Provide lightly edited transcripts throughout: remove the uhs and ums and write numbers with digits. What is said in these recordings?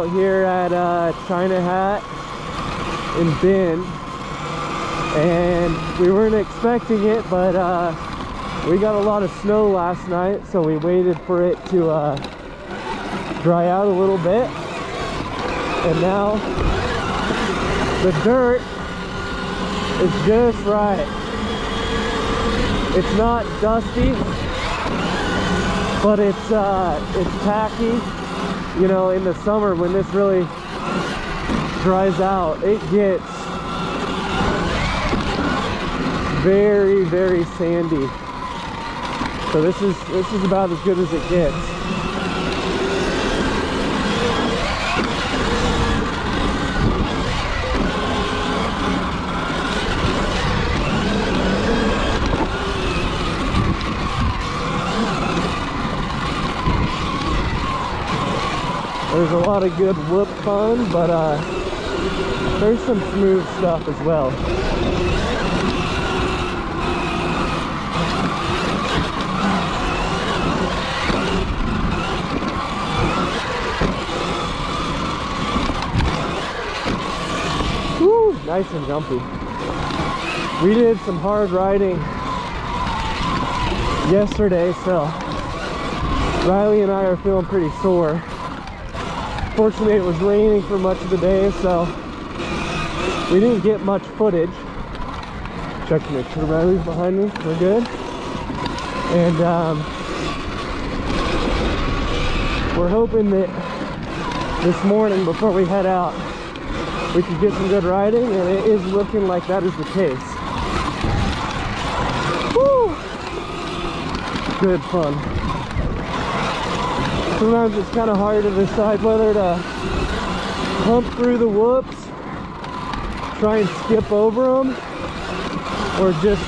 out here at China Hat in Bend, and we weren't expecting it, but we got a lot of snow last night, so we waited for it to dry out a little bit, and now the dirt is just right. It's not dusty, but it's tacky. You know, in the summer when this really dries out, it gets very, very sandy. So this is about as good as it gets. There's a lot of good whoop fun, but there's some smooth stuff as well. Woo, nice and jumpy. We did some hard riding yesterday, so Riley and I are feeling pretty sore. Fortunately, it was raining for much of the day, so we didn't get much footage. Check to make sure Riley's behind me. We're good. And we're hoping that this morning, before we head out, we can get some good riding, and it is looking like that is the case. Woo! Good fun. Sometimes it's kind of hard to decide whether to pump through the whoops, try and skip over them, or just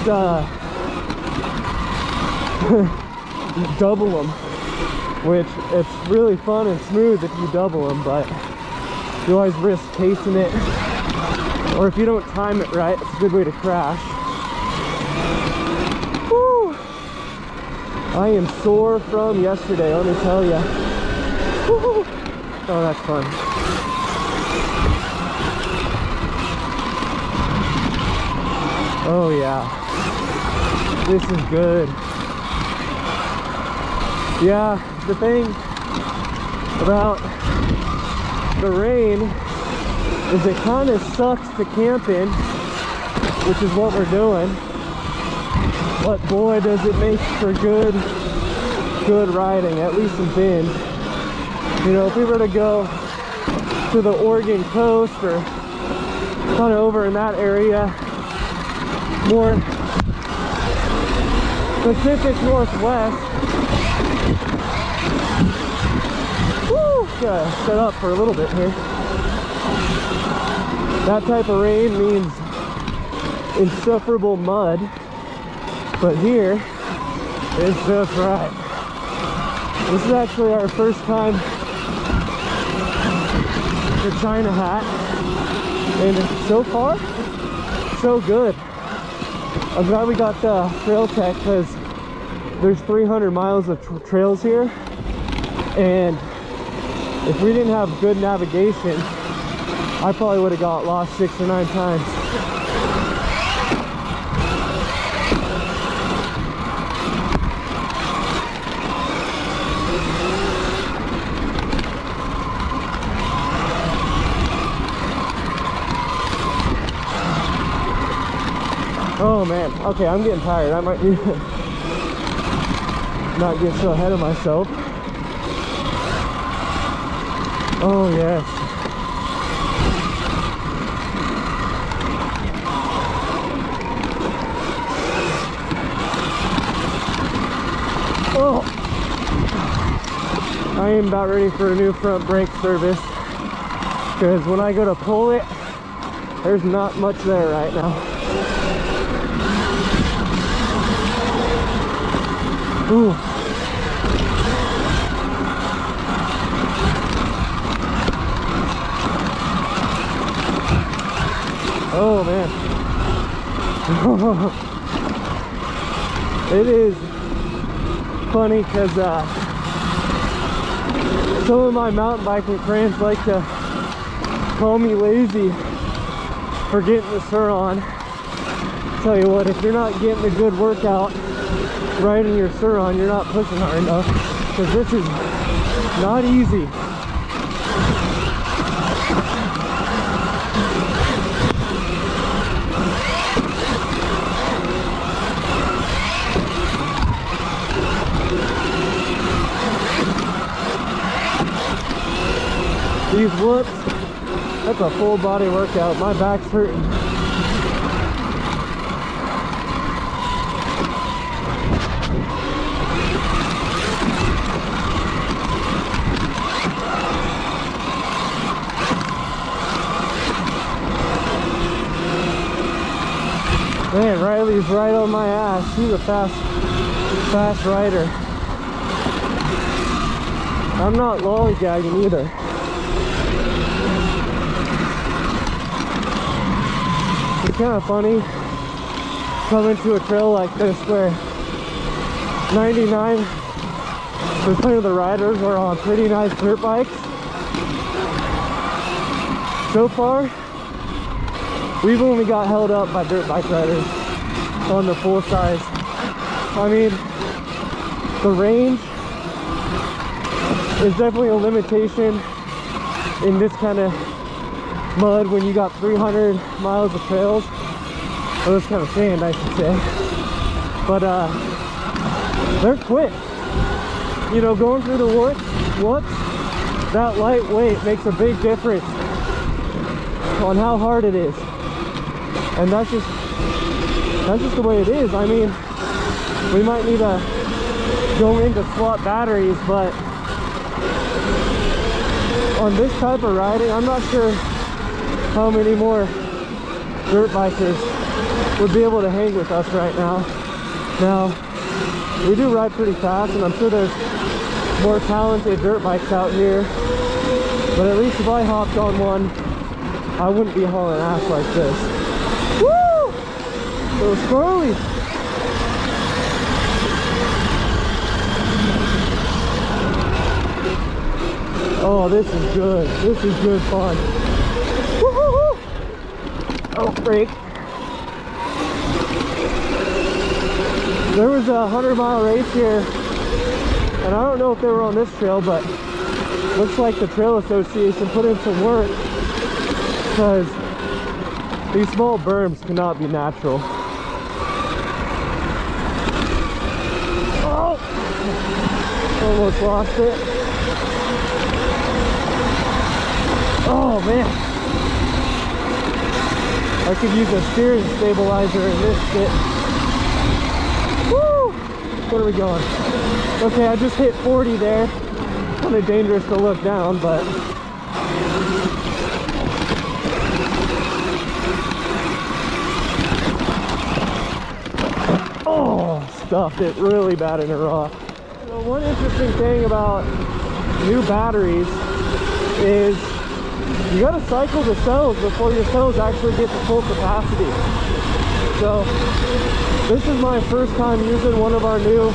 double them, which it's really fun and smooth if you double them, but you always risk casing it, or if you don't time it right, it's a good way to crash. Woo! I am sore from yesterday, let me tell you. Woo! Oh, that's fun. Oh yeah, this is good. Yeah, the thing about the rain is it kind of sucks to camp in, which is what we're doing. But boy, does it make for good riding, at least in Bend. You know, if we were to go to the Oregon coast or kind of over in that area, more Pacific Northwest. Woo! Gotta set up for a little bit here. That type of rain means insufferable mud, but here it's just right. This is actually our first time to China Hat, and so far, so good. I'm glad we got the trail tech because there's 300 miles of trails here, and if we didn't have good navigation, I probably would have got lost 6 or 9 times. Oh man, okay, I'm getting tired. I might need to not get so ahead of myself. Oh yes. Oh, I am about ready for a new front brake service, because when I go to pull it, there's not much there right now. Ooh. Oh man. It is funny because Some of my mountain biking friends like to call me lazy for getting the Sur-on. Tell you what, if you're not getting a good workout riding your Sur-on, you're not pushing hard enough, because this is not easy. These whoops, that's a full body workout. My back's hurting. Man, Riley's right on my ass. He's a fast rider. I'm not lollygagging either. It's kind of funny coming to a trail like this where 99% of the riders are on pretty nice dirt bikes. So far, we've only got held up by dirt bike riders on the full size. I mean, the range is definitely a limitation in this kind of mud when you got 300 miles of trails. Or this kind of sand, I should say. But they're quick. You know, going through the whoops, that lightweight makes a big difference on how hard it is. And that's just the way it is. I mean, we might need to go in to swap batteries, but on this type of riding, I'm not sure how many more dirt bikers would be able to hang with us right now. Now, we do ride pretty fast, and I'm sure there's more talented dirt bikes out here, but at least if I hopped on one, I wouldn't be hauling ass like this. Woo! Those squirrelies. Oh, this is good. This is good fun. Woo-hoo-hoo! Oh, break. There was a 100-mile race here, and I don't know if they were on this trail, but looks like the Trail Association put in some work, because these small berms cannot be natural. Oh! Almost lost it. Oh man, I could use a steering stabilizer in this shit. Woo! Where are we going? Okay, I just hit 40 there. Kind of dangerous to look down, but oh, stuffed it really bad in a rock. So one interesting thing about new batteries is you gotta cycle the cells before your cells actually get to full capacity. So this is my first time using one of our new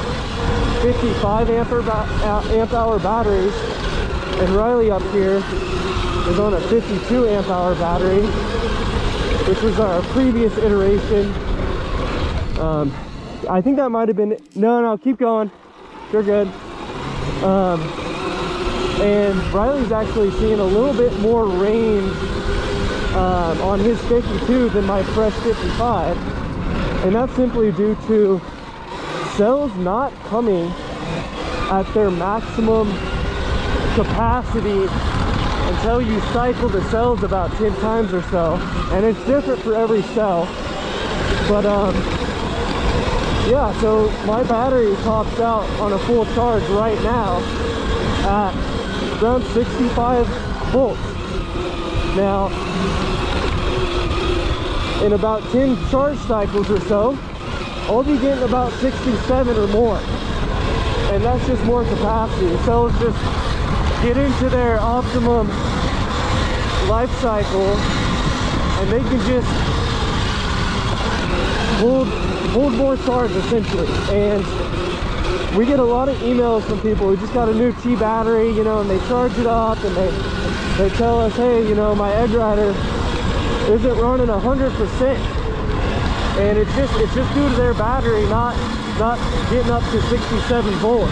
55 amp hour batteries, and Riley up here is on a 52 amp hour battery, which was our previous iteration. I think that might have been, no, keep going, you're good. And Riley's actually seeing a little bit more range on his 52 than my fresh 55, and that's simply due to cells not coming at their maximum capacity until you cycle the cells about 10 times or so, and it's different for every cell. But yeah, so my battery tops out on a full charge right now at around 65 volts. Now, in about 10 charge cycles or so, I'll be getting about 67 or more. And that's just more capacity. The cells just get into their optimum life cycle, and they can just hold more charge essentially. And we get a lot of emails from people who just got a new T battery, you know, and they charge it up and they tell us, hey, you know, my egg rider isn't running 100%, and it's just due to their battery not getting up to 67 volts.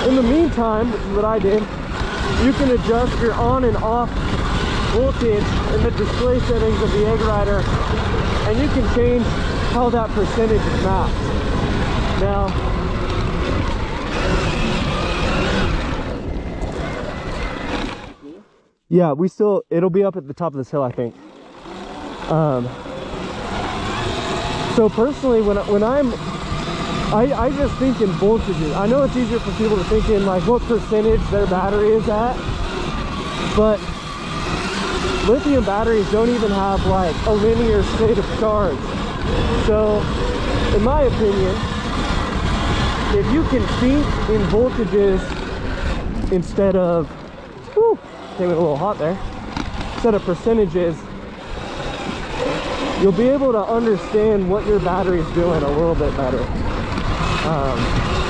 In the meantime, which is what I did, you can adjust your on and off voltage in the display settings of the egg rider, and you can change how that percentage is mapped. Now, yeah, it'll be up at the top of this hill, I think. So personally, I just think in voltages. I know it's easier for people to think in like what percentage their battery is at, but lithium batteries don't even have like a linear state of charge. So in my opinion, if you can think in voltages instead of, whew, came in a little hot there, instead of percentages, you'll be able to understand what your battery is doing a little bit better.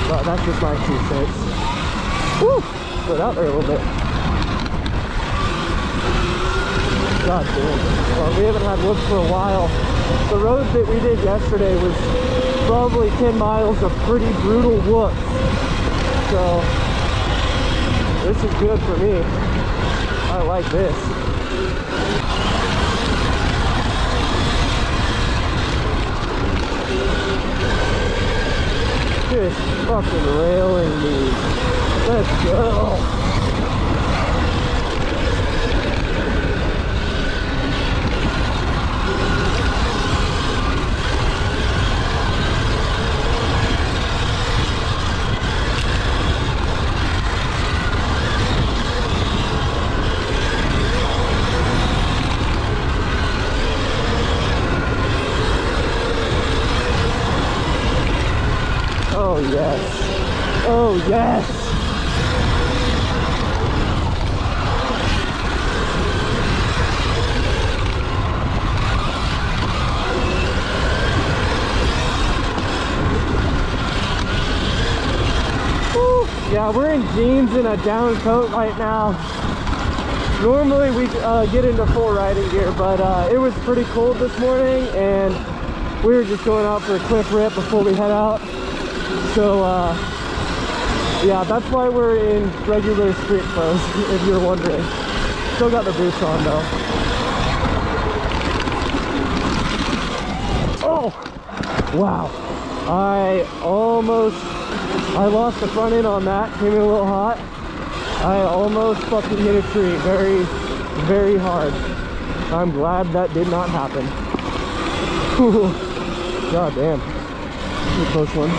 But that's just my 2 cents. Woo! Put it out there a little bit. God damn. Well, we haven't had whoops for a while. The road that we did yesterday was probably 10 miles of pretty brutal whoops. So this is good for me. I like this. Just fucking railing me. Let's go. Oh yes. Oh yes. Woo. Yeah, we're in jeans and a down coat right now. Normally we get into full riding gear, but it was pretty cold this morning and we were just going out for a quick rip before we head out. So, yeah, that's why we're in regular street clothes, if you're wondering. Still got the boots on, though. Oh! Wow. I lost the front end on that. Came in a little hot. I almost fucking hit a tree very, very hard. I'm glad that did not happen. God damn. That's a close one.